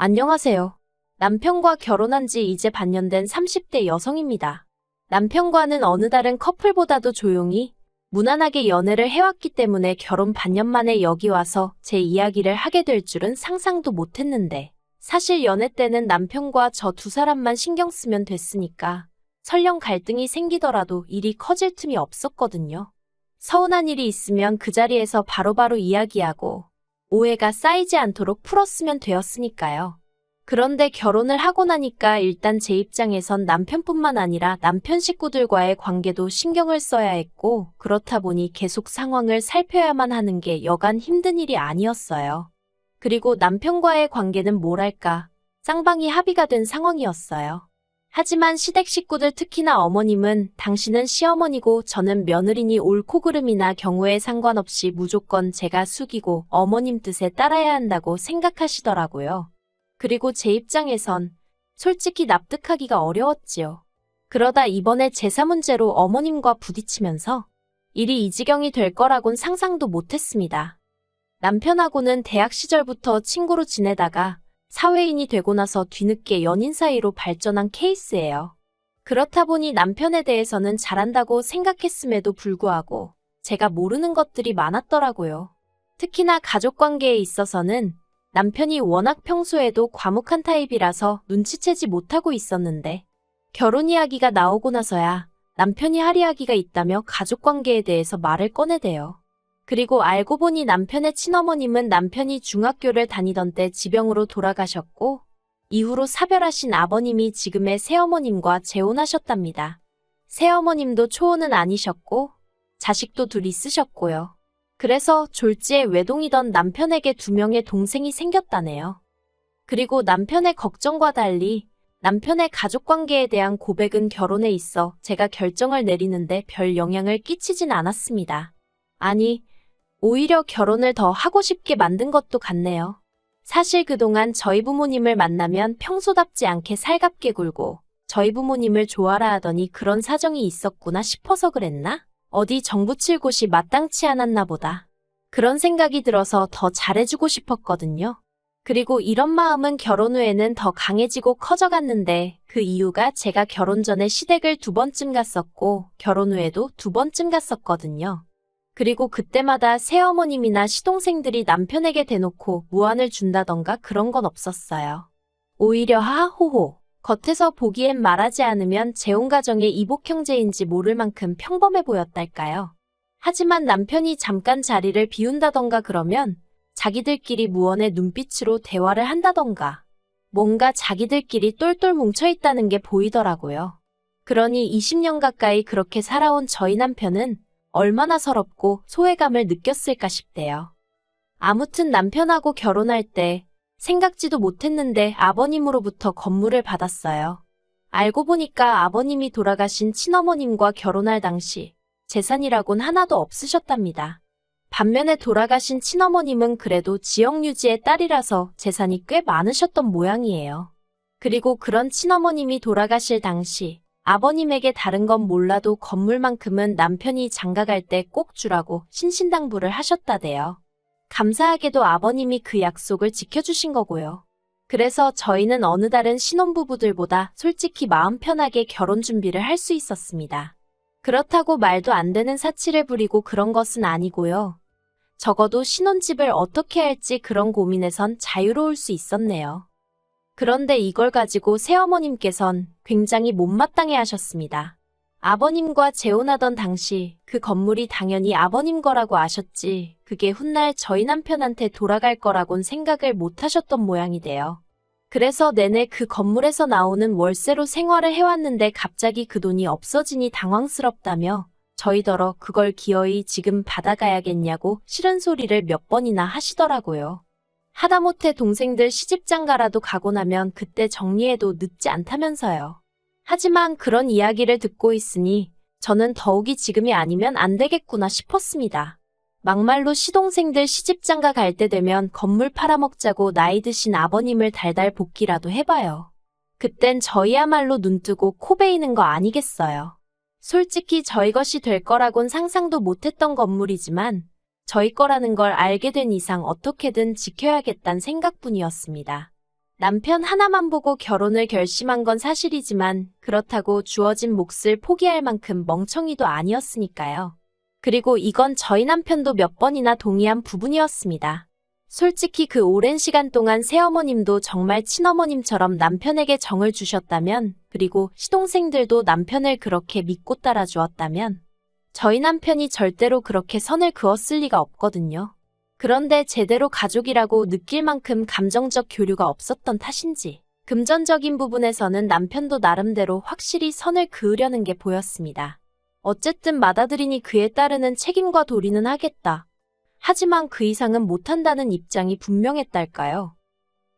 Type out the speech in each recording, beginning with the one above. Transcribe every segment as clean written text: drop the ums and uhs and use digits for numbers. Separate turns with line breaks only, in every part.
안녕하세요. 남편과 결혼한 지 이제 반년 된 30대 여성입니다. 남편과는 어느 다른 커플보다도 조용히, 무난하게 연애를 해왔기 때문에 결혼 반년 만에 여기 와서 제 이야기를 하게 될 줄은 상상도 못했는데, 사실 연애 때는 남편과 저 두 사람만 신경 쓰면 됐으니까 설령 갈등이 생기더라도 일이 커질 틈이 없었거든요. 서운한 일이 있으면 그 자리에서 바로바로 이야기하고 오해가 쌓이지 않도록 풀었으면 되었으니까요. 그런데 결혼을 하고 나니까 일단 제 입장에선 남편뿐만 아니라 남편 식구들과의 관계도 신경을 써야 했고, 그렇다 보니 계속 상황을 살펴야만 하는 게 여간 힘든 일이 아니었어요. 그리고 남편과의 관계는 뭐랄까, 쌍방이 합의가 된 상황이었어요. 하지만 시댁 식구들 특히나 어머님은 당신은 시어머니고 저는 며느리니 옳고 그름이나 경우에 상관없이 무조건 제가 숙이고 어머님 뜻에 따라야 한다고 생각하시더라고요. 그리고 제 입장에선 솔직히 납득하기가 어려웠지요. 그러다 이번에 제사 문제로 어머님과 부딪히면서 일이 이 지경이 될 거라곤 상상도 못했습니다. 남편하고는 대학 시절부터 친구로 지내다가 사회인이 되고 나서 뒤늦게 연인 사이로 발전한 케이스예요. 그렇다 보니 남편에 대해서는 잘한다고 생각했음에도 불구하고 제가 모르는 것들이 많았더라고요. 특히나 가족관계에 있어서는 남편이 워낙 평소에도 과묵한 타입이라서 눈치채지 못하고 있었는데, 결혼 이야기가 나오고 나서야 남편이 할 이야기가 있다며 가족관계에 대해서 말을 꺼내대요. 그리고 알고 보니 남편의 친어머님은 남편이 중학교를 다니던 때 지병으로 돌아가셨고, 이후로 사별하신 아버님이 지금의 새어머님과 재혼하셨답니다. 새어머님도 초혼은 아니셨고 자식도 둘 있으셨고요. 그래서 졸지에 외동이던 남편에게 2명의 동생이 생겼다네요. 그리고 남편의 걱정과 달리 남편의 가족관계에 대한 고백은 결혼에 있어 제가 결정을 내리는데 별 영향을 끼치진 않았습니다. 아니, 오히려 결혼을 더 하고 싶게 만든 것도 같네요. 사실 그동안 저희 부모님을 만나면 평소답지 않게 살갑게 굴고 저희 부모님을 좋아라 하더니 그런 사정이 있었구나 싶어서 그랬나? 어디 정붙일 곳이 마땅치 않았나 보다. 그런 생각이 들어서 더 잘해주고 싶었거든요. 그리고 이런 마음은 결혼 후에는 더 강해지고 커져갔는데, 그 이유가 제가 결혼 전에 시댁을 2번쯤 갔었고 결혼 후에도 2번쯤 갔었거든요. 그리고 그때마다 새어머님이나 시동생들이 남편에게 대놓고 무안을 준다던가 그런 건 없었어요. 오히려 하하호호, 겉에서 보기엔 말하지 않으면 재혼가정의 이복 형제인지 모를 만큼 평범해 보였달까요. 하지만 남편이 잠깐 자리를 비운다던가 그러면 자기들끼리 무언의 눈빛으로 대화를 한다던가 뭔가 자기들끼리 똘똘 뭉쳐있다는 게 보이더라고요. 그러니 20년 가까이 그렇게 살아온 저희 남편은 얼마나 서럽고 소외감을 느꼈을까 싶대요. 아무튼 남편하고 결혼할 때 생각지도 못했는데 아버님으로부터 건물을 받았어요. 알고 보니까 아버님이 돌아가신 친어머님과 결혼할 당시 재산이라곤 하나도 없으셨답니다. 반면에 돌아가신 친어머님은 그래도 지역 유지의 딸이라서 재산이 꽤 많으셨던 모양이에요. 그리고 그런 친어머님이 돌아가실 당시 아버님에게 다른 건 몰라도 건물만큼은 남편이 장가갈 때 꼭 주라고 신신당부를 하셨다대요. 감사하게도 아버님이 그 약속을 지켜주신 거고요. 그래서 저희는 어느 다른 신혼부부들보다 솔직히 마음 편하게 결혼 준비를 할 수 있었습니다. 그렇다고 말도 안 되는 사치를 부리고 그런 것은 아니고요. 적어도 신혼집을 어떻게 할지 그런 고민에선 자유로울 수 있었네요. 그런데 이걸 가지고 새어머님께선 굉장히 못마땅해 하셨습니다. 아버님과 재혼하던 당시 그 건물이 당연히 아버님 거라고 아셨지 그게 훗날 저희 남편한테 돌아갈 거라곤 생각을 못 하셨던 모양이돼요. 그래서 내내 그 건물에서 나오는 월세로 생활을 해왔는데 갑자기 그 돈이 없어지니 당황스럽다며 저희더러 그걸 기어이 지금 받아가야겠냐고 싫은 소리를 몇 번이나 하시더라고요. 하다못해 동생들 시집장가라도 가고 나면 그때 정리해도 늦지 않다면서요. 하지만 그런 이야기를 듣고 있으니 저는 더욱이 지금이 아니면 안 되겠구나 싶었습니다. 막말로 시동생들 시집장가 갈 때 되면 건물 팔아먹자고 나이 드신 아버님을 달달 볶기라도 해봐요. 그땐 저희야말로 눈뜨고 코 베이는 거 아니겠어요. 솔직히 저희 것이 될 거라곤 상상도 못했던 건물이지만 저희 거라는 걸 알게 된 이상 어떻게든 지켜야겠다는 생각뿐이었습니다. 남편 하나만 보고 결혼을 결심한 건 사실이지만 그렇다고 주어진 몫을 포기할 만큼 멍청이도 아니었으니까요. 그리고 이건 저희 남편도 몇 번이나 동의한 부분이었습니다. 솔직히 그 오랜 시간 동안 새어머님도 정말 친어머님처럼 남편에게 정을 주셨다면, 그리고 시동생들도 남편을 그렇게 믿고 따라주었다면 저희 남편이 절대로 그렇게 선을 그었을 리가 없거든요. 그런데 제대로 가족이라고 느낄 만큼 감정적 교류가 없었던 탓인지 금전적인 부분에서는 남편도 나름대로 확실히 선을 그으려는 게 보였습니다. 어쨌든 맏아들이니 그에 따르는 책임과 도리는 하겠다. 하지만 그 이상은 못한다는 입장이 분명했달까요.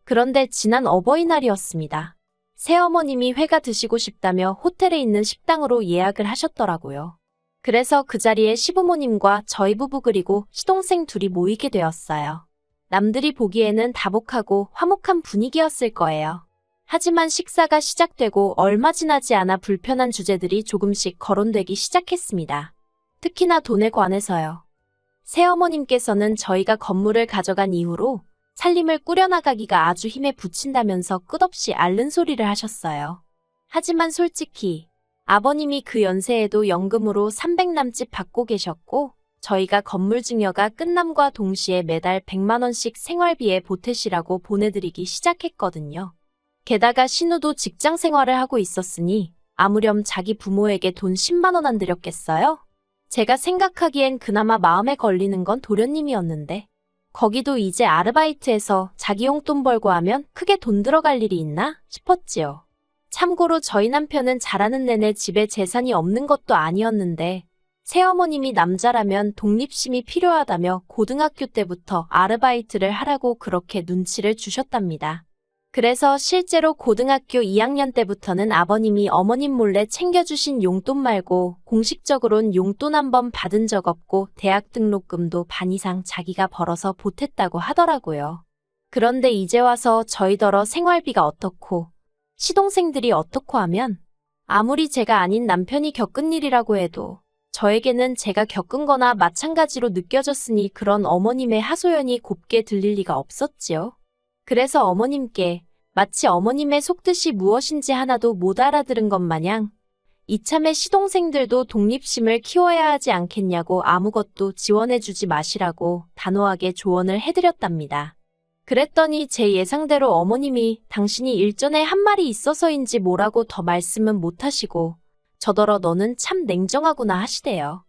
그런데 지난 어버이날이었습니다. 새어머님이 회가 드시고 싶다며 호텔에 있는 식당으로 예약을 하셨더라고요. 그래서 그 자리에 시부모님과 저희 부부 그리고 시동생 둘이 모이게 되었어요. 남들이 보기에는 다복하고 화목한 분위기였을 거예요. 하지만 식사가 시작되고 얼마 지나지 않아 불편한 주제들이 조금씩 거론되기 시작했습니다. 특히나 돈에 관해서요. 새어머님께서는 저희가 건물을 가져간 이후로 살림을 꾸려나가기가 아주 힘에 부친다면서 끝없이 앓는 소리를 하셨어요. 하지만 솔직히 아버님이 그 연세에도 연금으로 300 남짓 받고 계셨고 저희가 건물 증여가 끝남과 동시에 매달 100만 원씩 생활비에 보태시라고 보내드리기 시작했거든요. 게다가 신우도 직장 생활을 하고 있었으니 아무렴 자기 부모에게 돈 10만 원 안 드렸겠어요? 제가 생각하기엔 그나마 마음에 걸리는 건 도련님이었는데 거기도 이제 아르바이트해서 자기 용돈 벌고 하면 크게 돈 들어갈 일이 있나 싶었지요. 참고로 저희 남편은 자라는 내내 집에 재산이 없는 것도 아니었는데 새어머님이 남자라면 독립심이 필요하다며 고등학교 때부터 아르바이트를 하라고 그렇게 눈치를 주셨답니다. 그래서 실제로 고등학교 2학년 때부터는 아버님이 어머님 몰래 챙겨주신 용돈 말고 공식적으로는 용돈 한 번 받은 적 없고 대학 등록금도 반 이상 자기가 벌어서 보탰다고 하더라고요. 그런데 이제 와서 저희더러 생활비가 어떻고 시동생들이 어떻고 하면 아무리 제가 아닌 남편이 겪은 일이라고 해도 저에게는 제가 겪은 거나 마찬가지로 느껴졌으니 그런 어머님의 하소연이 곱게 들릴 리가 없었지요. 그래서 어머님께 마치 어머님의 속뜻이 무엇인지 하나도 못 알아들은 것 마냥 이참에 시동생들도 독립심을 키워야 하지 않겠냐고 아무것도 지원해주지 마시라고 단호하게 조언을 해드렸답니다. 그랬더니 제 예상대로 어머님이 당신이 일전에 한 말이 있어서인지 뭐라고 더 말씀은 못하시고 저더러 너는 참 냉정하구나 하시대요.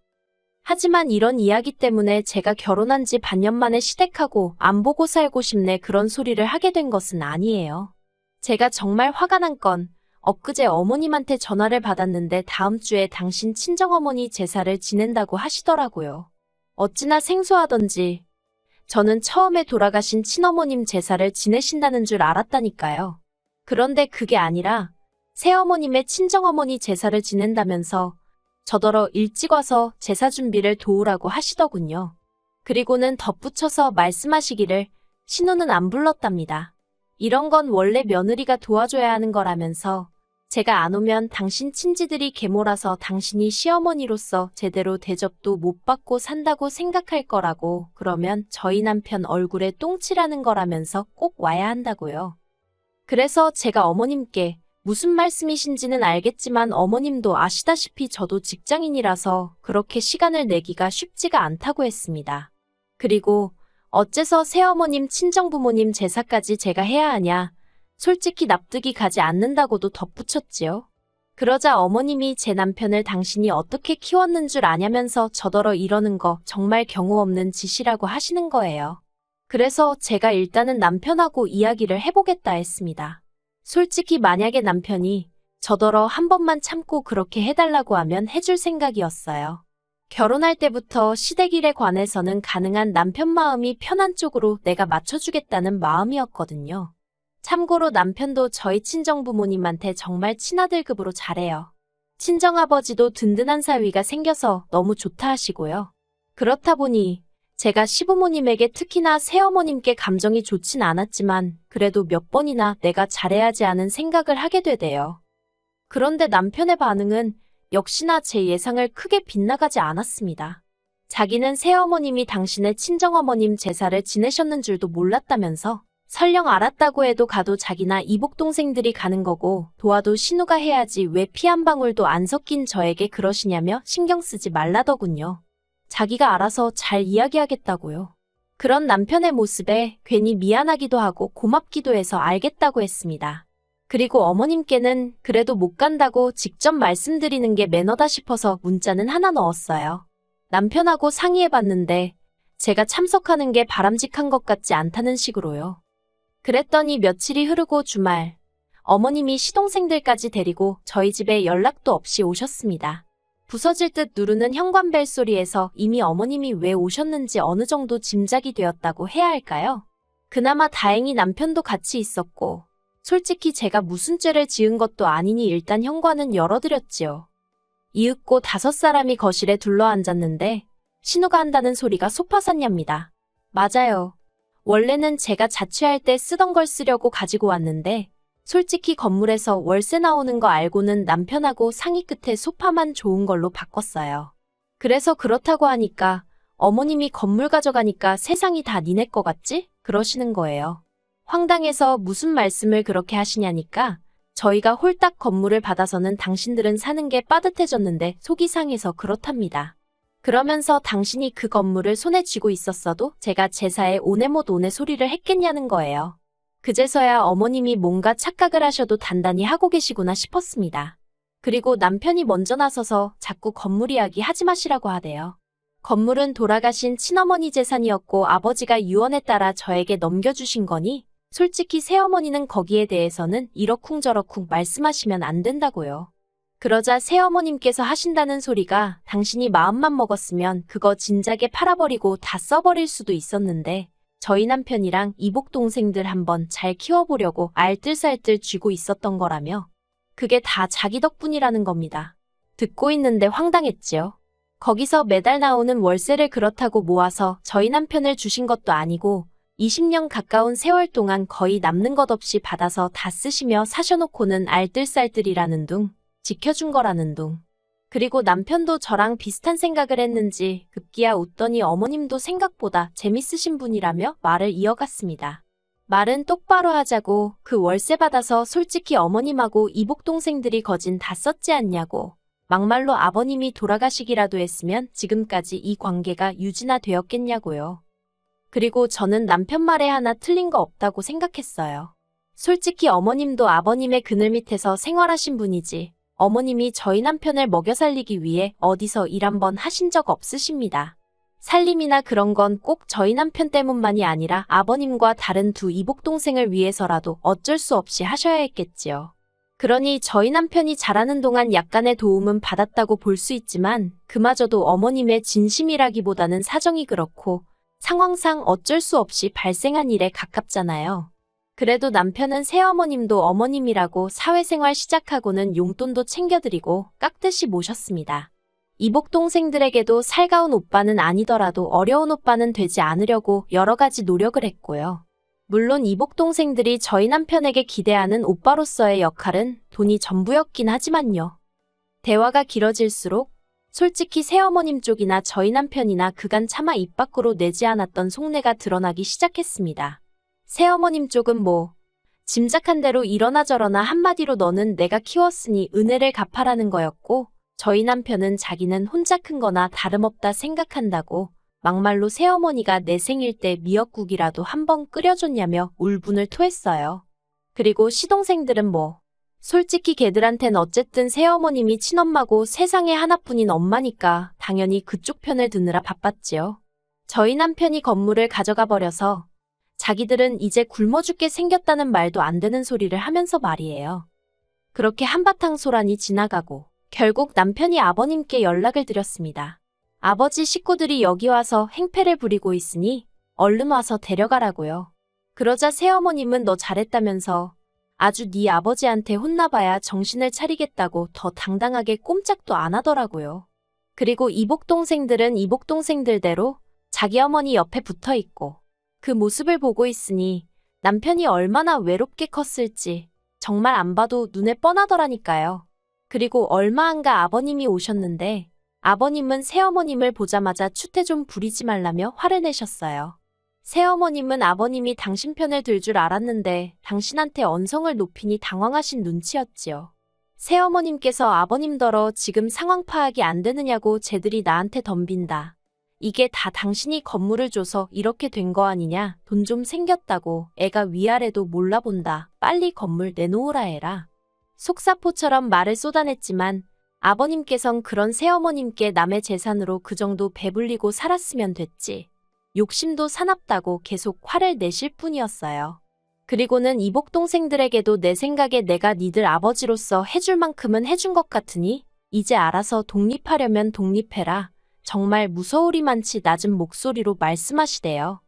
하지만 이런 이야기 때문에 제가 결혼한 지 반년 만에 시댁하고 안 보고 살고 싶네 그런 소리를 하게 된 것은 아니에요. 제가 정말 화가 난 건 엊그제 어머님한테 전화를 받았는데 다음 주에 당신 친정어머니 제사를 지낸다고 하시더라고요. 어찌나 생소하던지 저는 처음에 돌아가신 친어머님 제사를 지내신다는 줄 알았다니까요. 그런데 그게 아니라 새어머님의 친정어머니 제사를 지낸다면서 저더러 일찍 와서 제사 준비를 도우라고 하시더군요. 그리고는 덧붙여서 말씀하시기를 신우는 안 불렀답니다. 이런 건 원래 며느리가 도와줘야 하는 거라면서 제가 안 오면 당신 친지들이 계몰아서 당신이 시어머니로서 제대로 대접도 못 받고 산다고 생각할 거라고 그러면 저희 남편 얼굴에 똥칠하는 거라면서 꼭 와야 한다고요. 그래서 제가 어머님께 무슨 말씀이신지는 알겠지만 어머님도 아시다시피 저도 직장인이라서 그렇게 시간을 내기가 쉽지가 않다고 했습니다. 그리고 어째서 새어머님 친정부모님 제사까지 제가 해야 하냐. 솔직히 납득이 가지 않는다고도 덧붙였지요. 그러자 어머님이 제 남편을 당신이 어떻게 키웠는 줄 아냐면서 저더러 이러는 거 정말 경우 없는 짓이라고 하시는 거예요. 그래서 제가 일단은 남편하고 이야기를 해보겠다 했습니다. 솔직히 만약에 남편이 저더러 한 번만 참고 그렇게 해달라고 하면 해줄 생각이었어요. 결혼할 때부터 시댁일에 관해서는 가능한 남편 마음이 편한 쪽으로 내가 맞춰주겠다는 마음이었거든요. 참고로 남편도 저희 친정부모님한테 정말 친아들급으로 잘해요. 친정아버지도 든든한 사위가 생겨서 너무 좋다 하시고요. 그렇다 보니 제가 시부모님에게 특히나 새어머님께 감정이 좋진 않았지만 그래도 몇 번이나 내가 잘해야지 하는 생각을 하게 되대요. 그런데 남편의 반응은 역시나 제 예상을 크게 빗나가지 않았습니다. 자기는 새어머님이 당신의 친정어머님 제사를 지내셨는 줄도 몰랐다면서 설령 알았다고 해도 가도 자기나 이복 동생들이 가는 거고 도와도 신우가 해야지 왜 피 한 방울도 안 섞인 저에게 그러시냐며 신경 쓰지 말라더군요. 자기가 알아서 잘 이야기하겠다고요. 그런 남편의 모습에 괜히 미안하기도 하고 고맙기도 해서 알겠다고 했습니다. 그리고 어머님께는 그래도 못 간다고 직접 말씀드리는 게 매너다 싶어서 문자는 하나 넣었어요. 남편하고 상의해봤는데 제가 참석하는 게 바람직한 것 같지 않다는 식으로요. 그랬더니 며칠이 흐르고 주말, 어머님이 시동생들까지 데리고 저희 집에 연락도 없이 오셨습니다. 부서질 듯 누르는 현관벨 소리에서 이미 어머님이 왜 오셨는지 어느 정도 짐작이 되었다고 해야 할까요? 그나마 다행히 남편도 같이 있었고, 솔직히 제가 무슨 죄를 지은 것도 아니니 일단 현관은 열어드렸지요. 이윽고 5사람이 거실에 둘러앉았는데 신우가 한다는 소리가 소파샀냐입니다. 맞아요. 원래는 제가 자취할 때 쓰던 걸 쓰려고 가지고 왔는데 솔직히 건물에서 월세 나오는 거 알고는 남편하고 상의 끝에 소파만 좋은 걸로 바꿨어요. 그래서 그렇다고 하니까 어머님이 건물 가져가니까 세상이 다 니네 거 같지? 그러시는 거예요. 황당해서 무슨 말씀을 그렇게 하시냐니까 저희가 홀딱 건물을 받아서는 당신들은 사는 게 빠듯해졌는데 속이 상해서 그렇답니다. 그러면서 당신이 그 건물을 손에 쥐고 있었어도 제가 제사에 오네 못 오네 소리를 했겠냐는 거예요. 그제서야 어머님이 뭔가 착각을 하셔도 단단히 하고 계시구나 싶었습니다. 그리고 남편이 먼저 나서서 자꾸 건물 이야기 하지 마시라고 하대요. 건물은 돌아가신 친어머니 재산이었고 아버지가 유언에 따라 저에게 넘겨주신 거니 솔직히 새어머니는 거기에 대해서는 이러쿵저러쿵 말씀하시면 안 된다고요. 그러자 새어머님께서 하신다는 소리가 당신이 마음만 먹었으면 그거 진작에 팔아버리고 다 써버릴 수도 있었는데 저희 남편이랑 이복 동생들 한번 잘 키워보려고 알뜰살뜰 쥐고 있었던 거라며 그게 다 자기 덕분이라는 겁니다. 듣고 있는데 황당했지요. 거기서 매달 나오는 월세를 그렇다고 모아서 저희 남편을 주신 것도 아니고 20년 가까운 세월 동안 거의 남는 것 없이 받아서 다 쓰시며 사셔놓고는 알뜰살뜰이라는 둥, 지켜준 거라는 둥. 그리고 남편도 저랑 비슷한 생각을 했는지 급기야 웃더니 어머님도 생각보다 재밌으신 분이라며 말을 이어갔습니다. 말은 똑바로 하자고 그 월세 받아서 솔직히 어머님하고 이복 동생들이 거진 다 썼지 않냐고. 막말로 아버님이 돌아가시기라도 했으면 지금까지 이 관계가 유지나 되었겠냐고요. 그리고 저는 남편 말에 하나 틀린 거 없다고 생각했어요. 솔직히 어머님도 아버님의 그늘 밑에서 생활하신 분이지 어머님이 저희 남편을 먹여 살리기 위해 어디서 일 한번 하신 적 없으십니다. 살림이나 그런 건 꼭 저희 남편 때문만이 아니라 아버님과 다른 두 이복 동생을 위해서라도 어쩔 수 없이 하셔야 했겠지요. 그러니 저희 남편이 자라는 동안 약간의 도움은 받았다고 볼 수 있지만 그마저도 어머님의 진심이라기보다는 사정이 그렇고 상황상 어쩔 수 없이 발생한 일에 가깝잖아요. 그래도 남편은 새어머님도 어머님이라고 사회생활 시작하고는 용돈도 챙겨드리고 깍듯이 모셨습니다. 이복 동생들에게도 살가운 오빠는 아니더라도 어려운 오빠는 되지 않으려고 여러 가지 노력을 했고요. 물론 이복 동생들이 저희 남편에게 기대하는 오빠로서의 역할은 돈이 전부였긴 하지만요. 대화가 길어질수록 솔직히 새어머님 쪽이나 저희 남편이나 그간 차마 입 밖으로 내지 않았던 속내가 드러나기 시작했습니다. 새어머님 쪽은 짐작한 대로 이러나 저러나 한마디로 너는 내가 키웠으니 은혜를 갚아라는 거였고 저희 남편은 자기는 혼자 큰 거나 다름없다 생각한다고 막말로 새어머니가 내 생일 때 미역국이라도 한번 끓여줬냐며 울분을 토했어요. 그리고 시동생들은 솔직히 걔들한텐 어쨌든 새어머님이 친엄마고 세상에 하나뿐인 엄마니까 당연히 그쪽 편을 드느라 바빴지요. 저희 남편이 건물을 가져가 버려서 자기들은 이제 굶어 죽게 생겼다는 말도 안 되는 소리를 하면서 말이에요. 그렇게 한바탕 소란이 지나가고 결국 남편이 아버님께 연락을 드렸습니다. 아버지 식구들이 여기 와서 행패를 부리고 있으니 얼른 와서 데려가라고요. 그러자 새어머님은 너 잘했다면서 아주 네 아버지한테 혼나봐야 정신을 차리겠다고 더 당당하게 꼼짝도 안 하더라고요. 그리고 이복 동생들은 이복 동생들대로 자기 어머니 옆에 붙어 있고 그 모습을 보고 있으니 남편이 얼마나 외롭게 컸을지 정말 안 봐도 눈에 뻔하더라니까요. 그리고 얼마 안가 아버님이 오셨는데 아버님은 새어머님을 보자마자 추태 좀 부리지 말라며 화를 내셨어요. 새어머님은 아버님이 당신 편을 들 줄 알았는데 당신한테 언성을 높이니 당황하신 눈치였지요. 새어머님께서 아버님더러 지금 상황 파악이 안 되느냐고 쟤들이 나한테 덤빈다. 이게 다 당신이 건물을 줘서 이렇게 된 거 아니냐? 돈 좀 생겼다고 애가 위아래도 몰라본다. 빨리 건물 내놓으라 해라. 속사포처럼 말을 쏟아냈지만 아버님께선 그런 새어머님께 남의 재산으로 그 정도 배불리고 살았으면 됐지. 욕심도 사납다고 계속 화를 내실 뿐이었어요. 그리고는 이복 동생들에게도 내 생각에 내가 니들 아버지로서 해줄 만큼은 해준 것 같으니 이제 알아서 독립하려면 독립해라. 정말 무서우리만치 낮은 목소리로 말씀하시대요.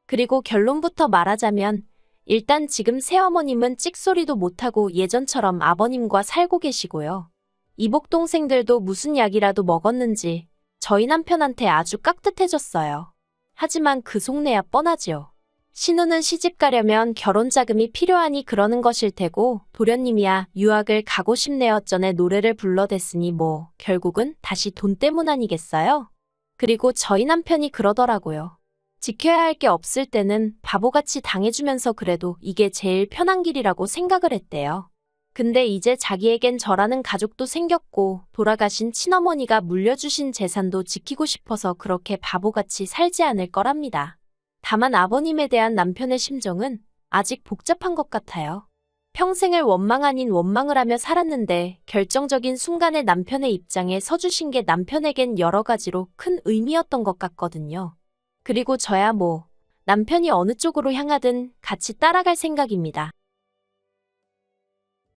그리고 결론부터 말하자면 일단 지금 새어머님은 찍소리도 못하고 예전처럼 아버님과 살고 계시고요. 이복 동생들도 무슨 약이라도 먹었는지 저희 남편한테 아주 깍듯해졌어요. 하지만 그 속내야 뻔하지요. 신우는 시집 가려면 결혼 자금이 필요하니 그러는 것일 테고 도련님이야 유학을 가고 싶네요 전에 노래를 불러댔으니 뭐 결국은 다시 돈 때문 아니겠어요? 그리고 저희 남편이 그러더라고요. 지켜야 할 게 없을 때는 바보같이 당해주면서 그래도 이게 제일 편한 길이라고 생각을 했대요. 근데 이제 자기에겐 저라는 가족도 생겼고 돌아가신 친어머니가 물려주신 재산도 지키고 싶어서 그렇게 바보같이 살지 않을 거랍니다. 다만 아버님에 대한 남편의 심정은 아직 복잡한 것 같아요. 평생을 원망 아닌 원망을 하며 살았는데 결정적인 순간에 남편의 입장에 서주신 게 남편에겐 여러 가지로 큰 의미였던 것 같거든요. 그리고 저야 뭐 남편이 어느 쪽으로 향하든 같이 따라갈 생각입니다.